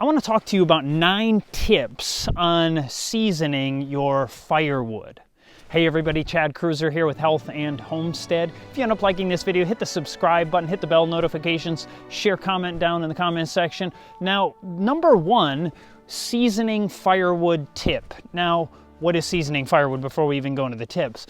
I want to talk to you about 9 tips on seasoning your firewood. Hey everybody, Chad Cruiser here with Health and Homestead. If you end up liking this video, hit the subscribe button, hit the bell notifications, share, comment down in the comment section. Now, number 1, seasoning firewood tip. Now, what is seasoning firewood before we even go into the tips?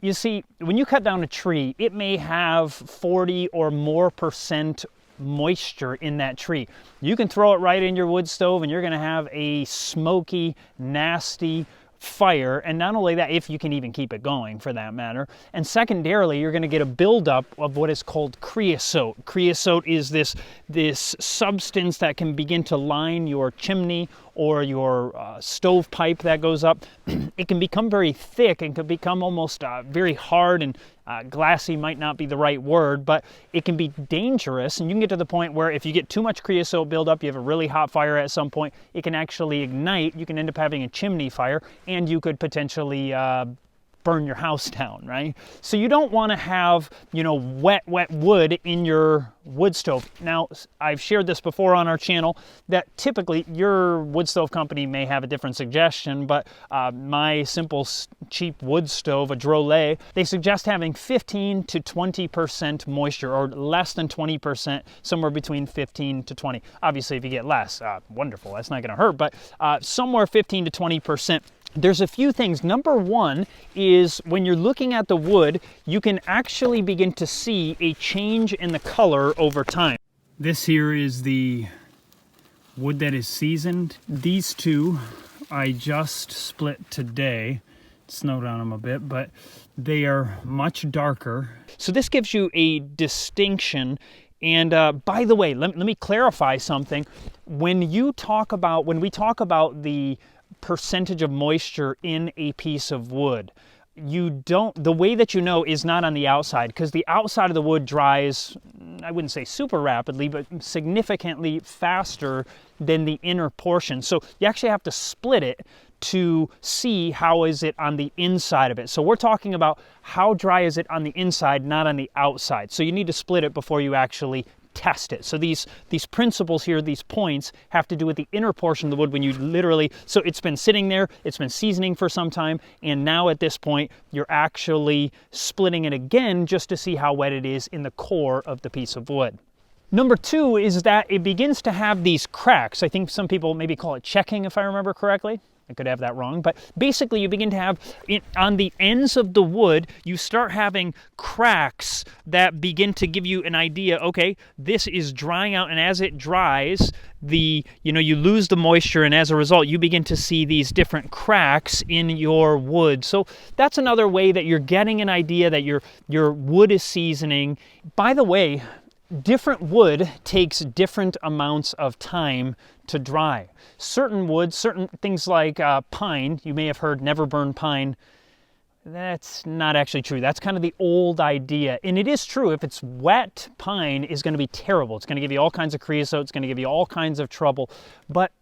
You see, when you cut down a tree, it may have 40 or more % moisture in that tree. You can throw it right in your wood stove and you're going to have a smoky, nasty fire. And not only that, if you can even keep it going for that matter. And secondarily, you're going to get a buildup of what is called creosote. Creosote is this substance that can begin to line your chimney or your stovepipe that goes up. It can become very thick and can become almost very hard, and glassy might not be the right word, but it can be dangerous. And you can get to the point where if you get too much creosote buildup, you have a really hot fire at some point, it can actually ignite. You can end up having a chimney fire, and you could potentially burn your house down, right? So you don't want to have, wet wood in your wood stove. Now, I've shared this before on our channel that typically your wood stove company may have a different suggestion, but my simple, cheap wood stove, a Drolet, they suggest having 15 to 20% moisture, or less than 20%, somewhere between 15 to 20. Obviously, if you get less, wonderful, that's not going to hurt, but somewhere 15 to 20%. There's a few things. Number 1 is when you're looking at the wood, you can actually begin to see a change in the color over time. This here is the wood that is seasoned. These two I just split today. It snowed on them a bit, but they are much darker. So this gives you a distinction. And by the way, let me clarify something. When we talk about the percentage of moisture in a piece of wood, the way that you know is not on the outside, because the outside of the wood dries, I wouldn't say super rapidly, but significantly faster than the inner portion. So you actually have to split it to see how is it on the inside of it. So we're talking about how dry is it on the inside, not on the outside. So you need to split it before you actually test it. So these principles here, these points, have to do with the inner portion of the wood when you so it's been sitting there, it's been seasoning for some time, and now at this point, you're actually splitting it again just to see how wet it is in the core of the piece of wood. Number 2 is that it begins to have these cracks. I think some people maybe call it cheching, if I remember correctly. I could have that wrong, but basically you begin to have, on the ends of the wood, you start having cracks that begin to give you an idea, okay, this is drying out, and as it dries, you lose the moisture, and as a result, you begin to see these different cracks in your wood. So that's another way that you're getting an idea that your wood is seasoning. By the way, different wood takes different amounts of time to dry. Certain woods, certain things like pine, you may have heard never burn pine. That's not actually true. That's kind of the old idea. And it is true, if it's wet, pine is going to be terrible. It's going to give you all kinds of creosote. It's going to give you all kinds of trouble. But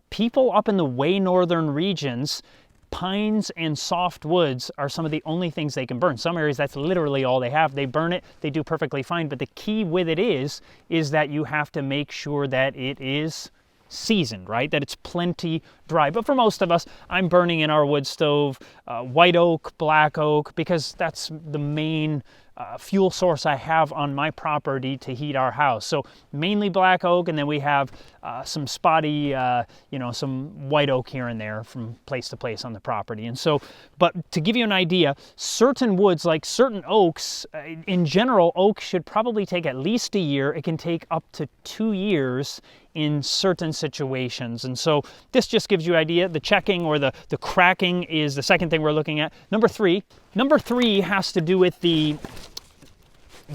people up in the way northern regions, pines and soft woods are some of the only things they can burn. Some areas, that's literally all they have. They burn it, they do perfectly fine. But the key with it is that you have to make sure that it is seasoned, right? That it's plenty dry. But for most of us, I'm burning in our wood stove white oak, black oak, because that's the main fuel source I have on my property to heat our house. So mainly black oak, and then we have some spotty, some white oak here and there from place to place on the property. And so, but to give you an idea, certain woods, like certain oaks, in general, oak should probably take at least a year. It can take up to 2 years in certain situations. And so this just gives you an idea. The checking or the cracking is the second thing we're looking at. Number 3 has to do with the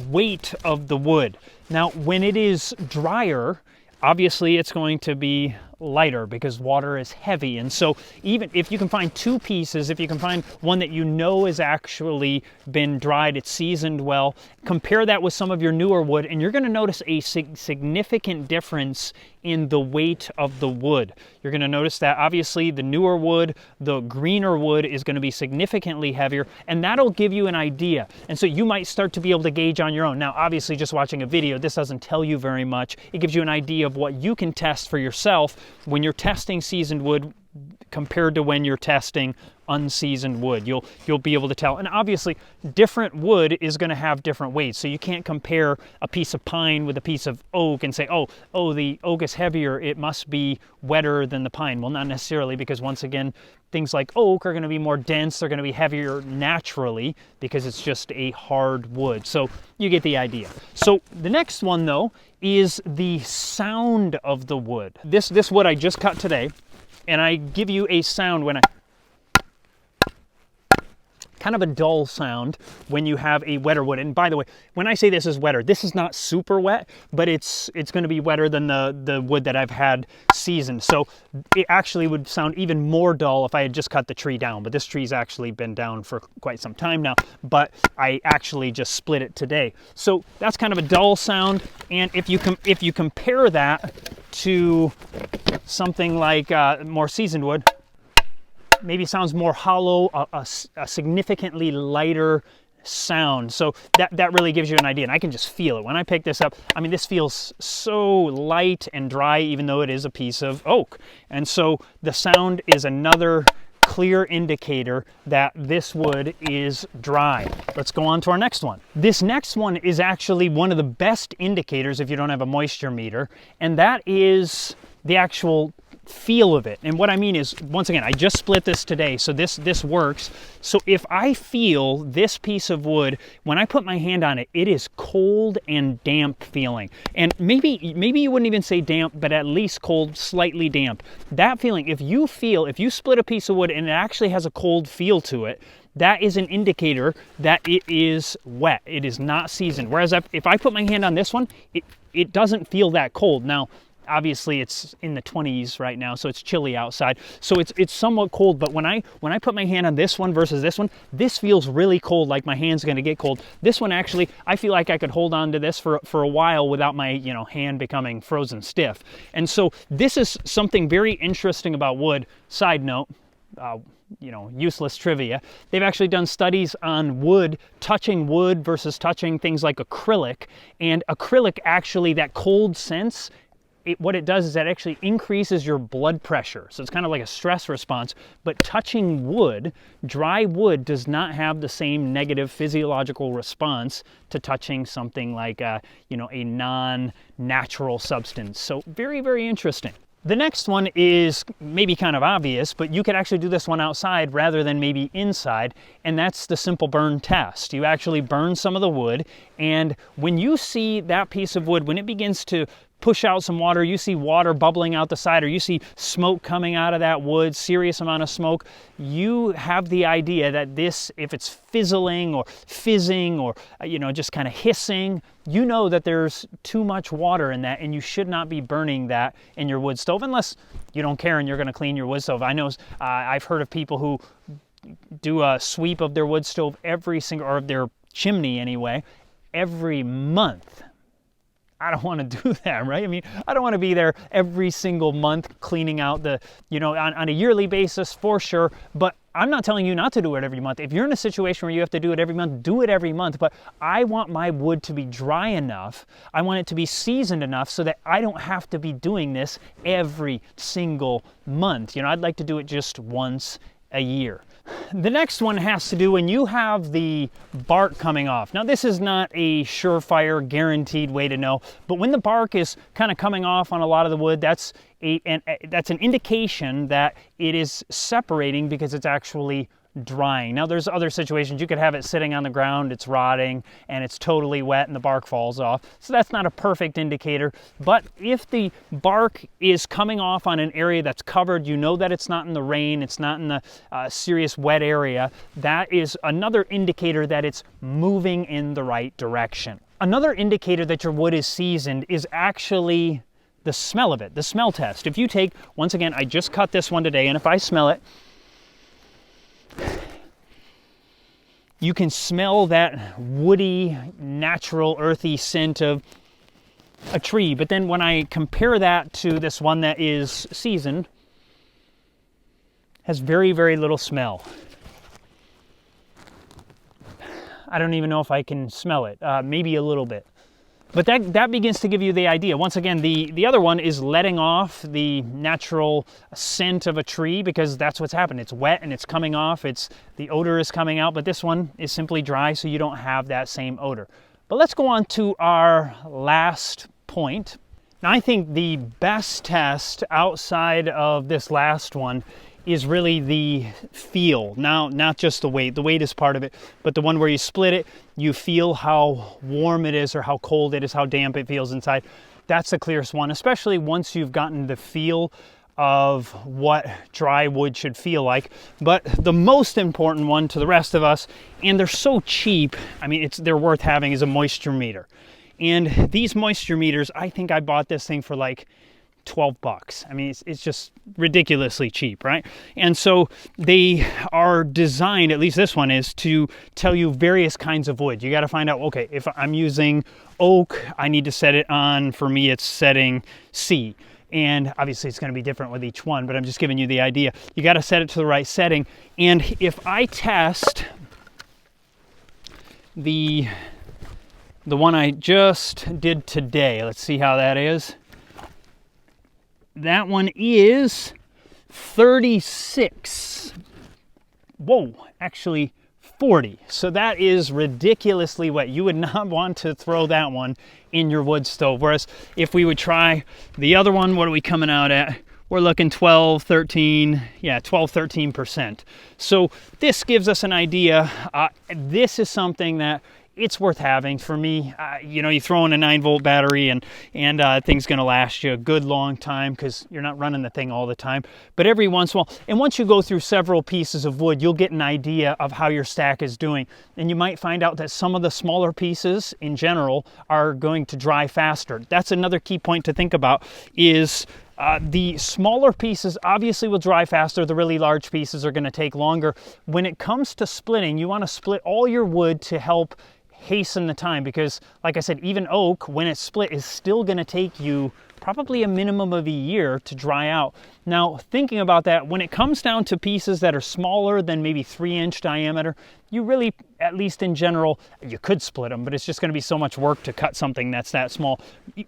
weight of the wood. Now, when it is drier, obviously it's going to be lighter because water is heavy. And so even if you can find 2 pieces, if you can find one that has actually been dried, it's seasoned well, compare that with some of your newer wood, and you're going to notice a significant difference in the weight of the wood. You're going to notice that obviously the newer wood, the greener wood, is going to be significantly heavier, and that'll give you an idea. And so you might start to be able to gauge on your own. Now, obviously, just watching a video, this doesn't tell you very much. It gives you an idea of what you can test for yourself when you're testing seasoned wood compared to when you're testing unseasoned wood. You'll be able to tell. And obviously, different wood is going to have different weights. So you can't compare a piece of pine with a piece of oak and say, oh, the oak is heavier, it must be wetter than the pine. Well, not necessarily, because once again, things like oak are going to be more dense, they're going to be heavier naturally because it's just a hard wood. So you get the idea. So the next one though is the sound of the wood. This wood I just cut today, and I give you a sound when I, kind of a dull sound when you have a wetter wood. And by the way, when I say this is wetter, this is not super wet, but it's going to be wetter than the wood that I've had seasoned. So it actually would sound even more dull if I had just cut the tree down. But this tree's actually been down for quite some time now, but I actually just split it today. So that's kind of a dull sound. And if you compare that to something like more seasoned wood, maybe sounds more hollow, a significantly lighter sound. So that really gives you an idea, and I can just feel it. When I pick this up, I mean, this feels so light and dry, even though it is a piece of oak. And so the sound is another clear indicator that this wood is dry. Let's go on to our next one. This next one is actually one of the best indicators if you don't have a moisture meter, and that is the actual feel of it. And what I mean is, once again, I just split this today, so this works. So if I feel this piece of wood, when I put my hand on it, it is cold and damp feeling. And maybe you wouldn't even say damp, but at least cold, slightly damp. That feeling, if you split a piece of wood and it actually has a cold feel to it, that is an indicator that it is wet. It is not seasoned. Whereas if I put my hand on this one, it doesn't feel that cold. Now, obviously it's in the 20s right now, so it's chilly outside. So it's somewhat cold, but when I put my hand on this one versus this one, this feels really cold, like my hand's gonna get cold. This one actually, I feel like I could hold on to this for a while without my hand becoming frozen stiff. And so this is something very interesting about wood. Side note, useless trivia. They've actually done studies on wood, touching wood versus touching things like acrylic. And acrylic actually, that cold sense, what it does is that actually increases your blood pressure. So it's kind of like a stress response. But touching wood, dry wood, does not have the same negative physiological response to touching something like a non-natural substance. So very, very interesting. The next one is maybe kind of obvious, but you could actually do this one outside rather than maybe inside, and that's the simple burn test. You actually burn some of the wood, and when you see that piece of wood, when it begins to push out some water, you see water bubbling out the side, or you see smoke coming out of that wood, serious amount of smoke, you have the idea that this, if it's fizzling or fizzing or just kind of hissing, you know that there's too much water in that, and you should not be burning that in your wood stove unless you don't care and you're going to clean your wood stove. I know I've heard of people who do a sweep of their wood stove or of their chimney anyway, every month. I don't want to do that, right? I mean, I don't want to be there every single month cleaning out on a yearly basis for sure, but I'm not telling you not to do it every month. If you're in a situation where you have to do it every month, do it every month, but I want my wood to be dry enough, I want it to be seasoned enough so that I don't have to be doing this every single month. I'd like to do it just once a year. The next one has to do when you have the bark coming off. Now, this is not a surefire, guaranteed way to know, but when the bark is kind of coming off on a lot of the wood, that's an indication that it is separating because it's actually drying. Now, there's other situations. You could have it sitting on the ground, it's rotting, and it's totally wet and the bark falls off. So that's not a perfect indicator. But if the bark is coming off on an area that's covered, you know that it's not in the rain, it's not in the serious wet area, that is another indicator that it's moving in the right direction. Another indicator that your wood is seasoned is actually the smell of it, the smell test. If you take, once again, I just cut this one today, and if I smell it, you can smell that woody, natural, earthy scent of a tree. But then when I compare that to this one that is seasoned, has very, very little smell. I don't even know if I can smell it, maybe a little bit. But that begins to give you the idea. Once again, the other one is letting off the natural scent of a tree because that's what's happened. It's wet and it's coming off. The odor is coming out, but this one is simply dry, so you don't have that same odor. But let's go on to our last point. Now, I think the best test outside of this last one is really the feel. Now, not just the weight. The weight is part of it, but the one where you split it, you feel how warm it is or how cold it is, how damp it feels inside. That's the clearest one, especially once you've gotten the feel of what dry wood should feel like. But the most important one to the rest of us, and they're so cheap, I mean, they're worth having, is a moisture meter. And these moisture meters, I think I bought this thing for like 12 bucks. I mean, it's just ridiculously cheap, right? And so they are designed, at least this one is, to tell you various kinds of wood. You got to find out, okay, if I'm using oak, I need to set it on, for me, it's setting C. And obviously it's going to be different with each one, but I'm just giving you the idea. You got to set it to the right setting. And if I test the one I just did today, let's see how that is. That one is 36. Whoa, actually 40. So that is ridiculously wet. You would not want to throw that one in your wood stove. Whereas if we would try the other one, what are we coming out at? We're looking 12, 13, yeah, 12, 13%. So this gives us an idea. This is something that it's worth having. For me, you know, you throw in a 9-volt battery and thing's going to last you a good long time because you're not running the thing all the time. But every once in a while, and once you go through several pieces of wood, you'll get an idea of how your stack is doing. And you might find out that some of the smaller pieces in general are going to dry faster. That's another key point to think about is the smaller pieces obviously will dry faster. The really large pieces are going to take longer. When it comes to splitting, you want to split all your wood to help hasten the time because, like I said, even oak, when it's split, is still going to take you probably a minimum of a year to dry out. Now, thinking about that, when it comes down to pieces that are smaller than maybe 3-inch diameter, you really, at least in general, you could split them, but it's just going to be so much work to cut something that's that small.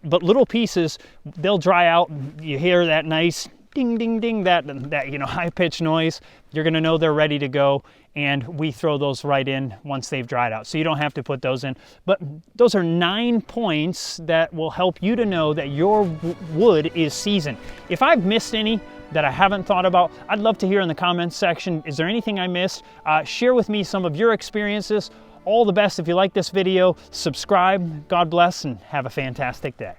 But little pieces, they'll dry out. You hear that nice ding, ding, ding, that you know, high-pitched noise. You're going to know they're ready to go, and we throw those right in once they've dried out. So you don't have to put those in. But those are 9 points that will help you to know that your wood is seasoned. If I've missed any that I haven't thought about, I'd love to hear in the comments section. Is there anything I missed? Share with me some of your experiences. All the best. If you like this video, subscribe. God bless and have a fantastic day.